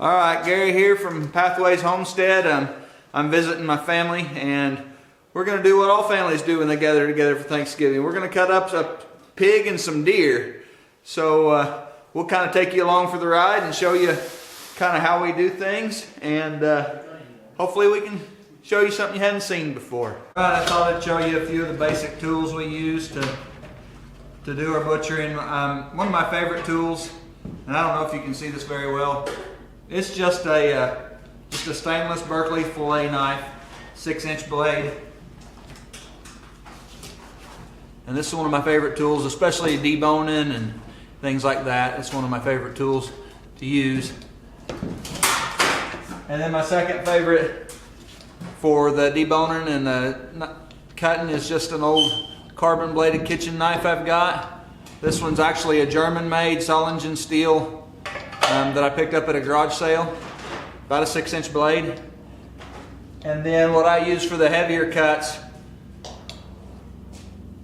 All right, Gary here from Pathways Homestead. I'm visiting my family, and we're going to do what all families do when they gather together for Thanksgiving. We're going to cut up a pig and some deer. So we'll kind of take you along for the ride and show you kind of how we do things, and hopefully we can show you something you hadn't seen before. All right, I thought I'd show you a few of the basic tools we use to do our butchering. One of my favorite tools, and I don't know if you can see this very well, it's just a stainless Berkeley fillet knife, 6-inch blade. And this is one of my favorite tools, especially deboning and things like that. It's one of my favorite tools to use. And then my second favorite for the deboning and the cutting is just an old carbon bladed kitchen knife I've got. This one's actually a German made Solingen steel that I picked up at a garage sale, about a 6-inch blade. And then what I use for the heavier cuts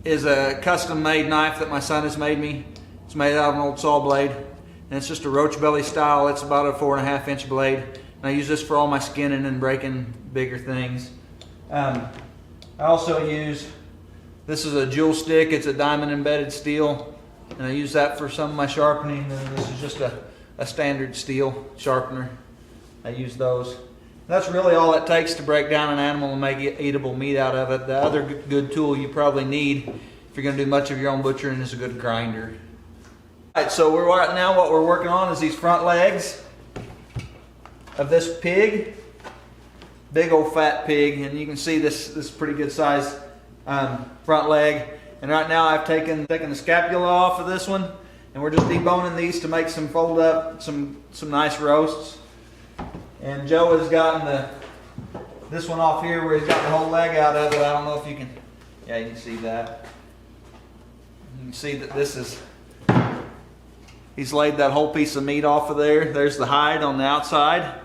is a custom made knife that my son has made me. It's made out of an old saw blade, and it's just a roach belly style. It's about a 4.5-inch blade, and I use this for all my skinning and breaking bigger things. I also use, this is a jewel stick. It's a diamond embedded steel, and I use that for some of my sharpening. And this is just a standard steel sharpener. I use those. That's really all it takes to break down an animal and make eatable meat out of it. The other good tool you probably need if you're going to do much of your own butchering is a good grinder. All right, so right now what we're working on is these front legs of this pig. Big old fat pig, and you can see this pretty good size front leg. And right now I've taken the scapula off of this one, and we're just deboning these to make some fold up, some nice roasts. And Joe has gotten this one off here where he's got the whole leg out of it. I don't know if you can, yeah, you can see that. You can see that this is, he's laid that whole piece of meat off of there. There's the hide on the outside,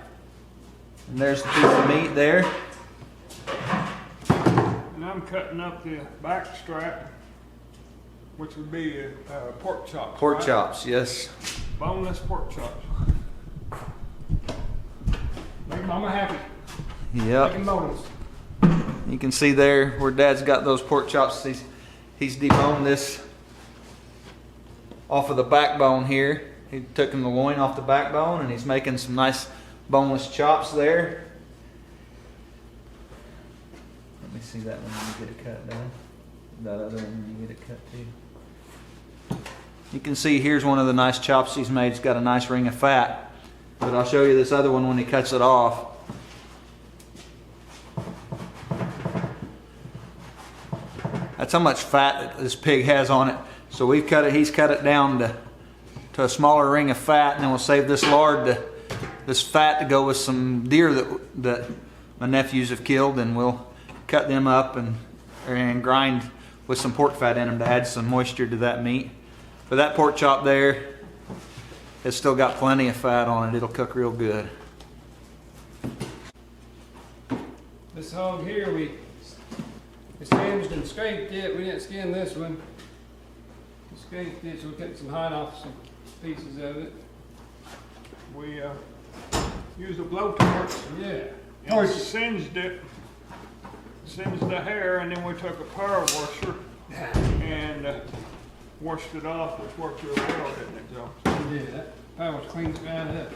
and there's the piece of meat there. And I'm cutting up the back strap, which would be pork chops. Pork right? chops, yes. Boneless pork chops. Make mama happy. Yep. Making bonus. You can see there where Dad's got those pork chops. He's deboned this off of the backbone here. He took the loin off the backbone, and he's making some nice boneless chops there. Let me see that one when you get it cut down. That other one when you get it cut too. You can see here's one of the nice chops he's made. It's got a nice ring of fat. But I'll show you this other one when he cuts it off. That's how much fat that this pig has on it. So he's cut it down to a smaller ring of fat, and then we'll save this this fat to go with some deer that my nephews have killed, and we'll cut them up and grind with some pork fat in them to add some moisture to that meat. But that pork chop there, it's still got plenty of fat on it. It'll cook real good. This hog here, we singed and scraped it. We didn't skin this one. We scraped it, so we took some hide off some pieces of it. We used a blowtorch. Yeah. And we singed it. Singed the hair, and then we took a power washer and washed it off, which worked real well, didn't it, Joe? Yeah, that power was clean ground up.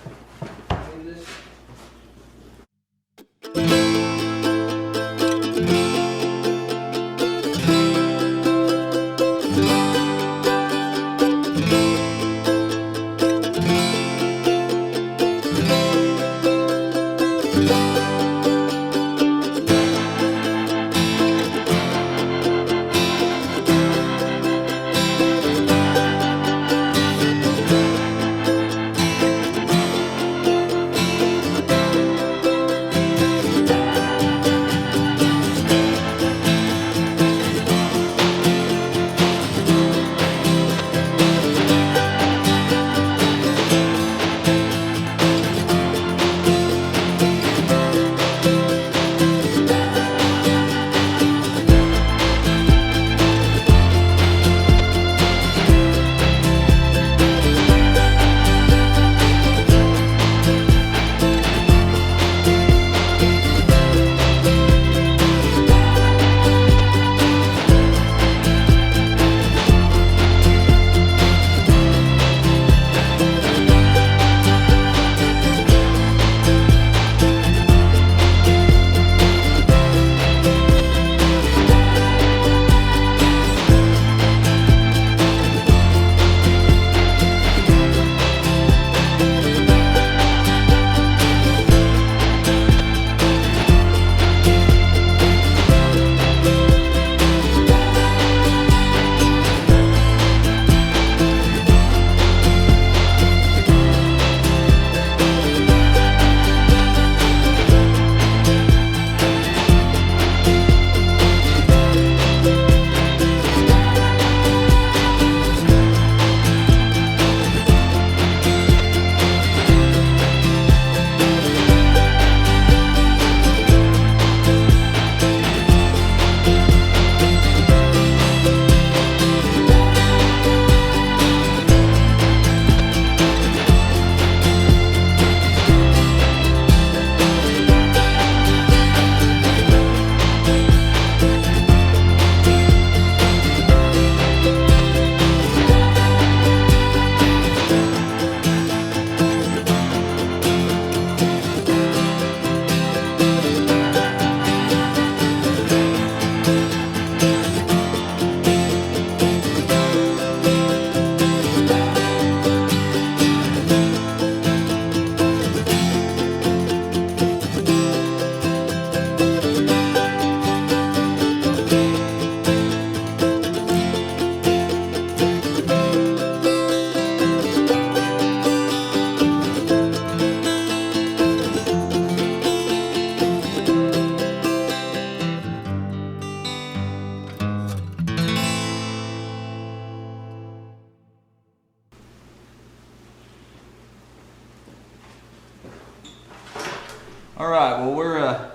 All right, well, we're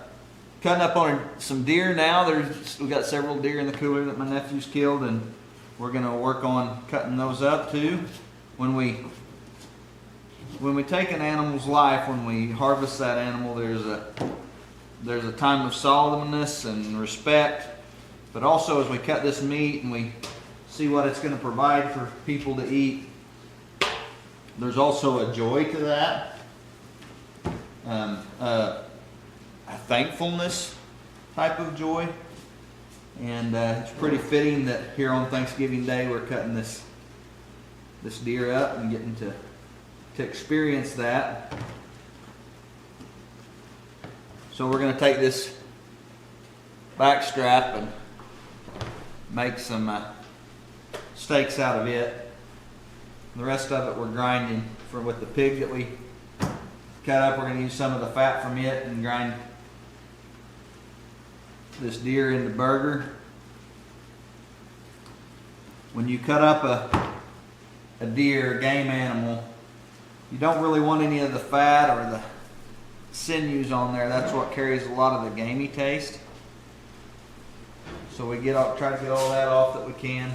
cutting up on some deer now. We got several deer in the cooler that my nephew's killed, and we're gonna work on cutting those up too. When we take an animal's life, when we harvest that animal, there's a time of solemnness and respect, but also as we cut this meat and we see what it's going to provide for people to eat, there's also a joy to that, a thankfulness type of joy, and it's pretty fitting that here on Thanksgiving Day we're cutting this deer up and getting to experience that. So we're going to take this back strap and make some steaks out of it. The rest of it we're grinding with the pig that we cut up. We're going to use some of the fat from it and grind this deer into burger. When you cut up a deer, a game animal, you don't really want any of the fat or the sinews on there. That's what carries a lot of the gamey taste. So we try to get all that off that we can.